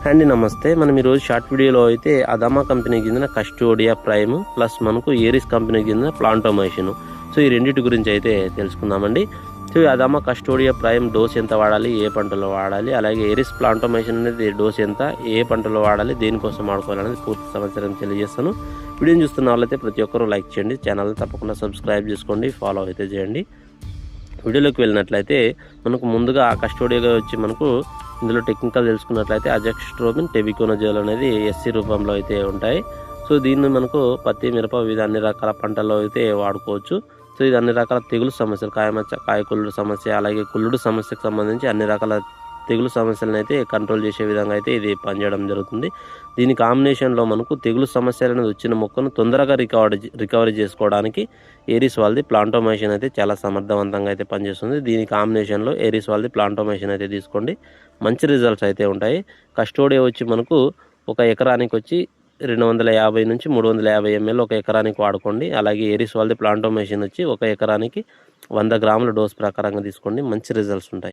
అండి నమస్తే. మనం ఈరోజు షార్ట్ వీడియోలో అయితే అదామా కంపెనీకి చెందిన కస్టోడియా ప్రైమ్ ప్లస్ మనకు ఏరిస్ కంపెనీకి చెందిన ప్లాంటోమైసిన్, సో ఈ రెండింటి గురించి అయితే తెలుసుకుందామండి. సో ఈ అదామా కస్టోడియా ప్రైమ్ డోస్ ఎంత వాడాలి, ఏ పంటలో వాడాలి, అలాగే ఏరిస్ ప్లాంటోమైసిన్ అనేది డోస్ ఎంత, ఏ పంటలో వాడాలి, దేనికోసం వాడుకోవాలనేది పూర్తి సమాచారం తెలియజేస్తాను. వీడియోని చూస్తున్న వాళ్ళైతే ప్రతి ఒక్కరూ లైక్ చేయండి, ఛానల్ని తప్పకుండా సబ్స్క్రైబ్ చేసుకోండి, ఫాలో అయితే చేయండి. వీడియోలోకి వెళ్ళినట్లయితే మనకు ముందుగా ఆ కస్టోడియాగా వచ్చి మనకు ఇందులో టెక్నికల్ తెలుసుకున్నట్లయితే అజాక్స్ట్రోబిన్, టెబికోనజోల్ అనేది ఎస్సీ రూపంలో అయితే ఉంటాయి. సో దీన్ని మనకు పత్తి, మిరప వివిధ అన్ని రకాల పంటల్లో అయితే వాడుకోవచ్చు. సో ఇది అన్ని రకాల తెగులు సమస్యలు, కాయమచ్చ, కాయకుళ్ళుడు సమస్య, అలాగే కుళ్ళుడు సమస్యకు సంబంధించి అన్ని రకాల తెగులు సమస్యలను అయితే కంట్రోల్ చేసే విధంగా అయితే ఇది పనిచేయడం జరుగుతుంది. దీని కాంబినేషన్లో మనకు తెగులు సమస్యలు అనేది వచ్చిన మొక్కను తొందరగా రికవరీ చేసుకోవడానికి ఏరిస్ వాళ్ళది ప్లాంటోమైసిన్ అయితే చాలా సమర్థవంతంగా అయితే పనిచేస్తుంది. దీని కాంబినేషన్లో ఏరిస్ వాళ్ళది ప్లాంటోమైసిన్ అయితే తీసుకోండి, మంచి రిజల్ట్స్ అయితే ఉంటాయి. కస్టోడియా వచ్చి మనకు ఒక ఎకరానికి వచ్చి 250 నుంచి 350 ml ఒక ఎకరానికి వాడుకోండి. అలాగే ఏరిస్ వాళ్ళది ప్లాంటోమైసిన్ వచ్చి ఒక ఎకరానికి 100 గ్రాముల డోస్ ప్రకారంగా తీసుకోండి, మంచి రిజల్ట్స్ ఉంటాయి.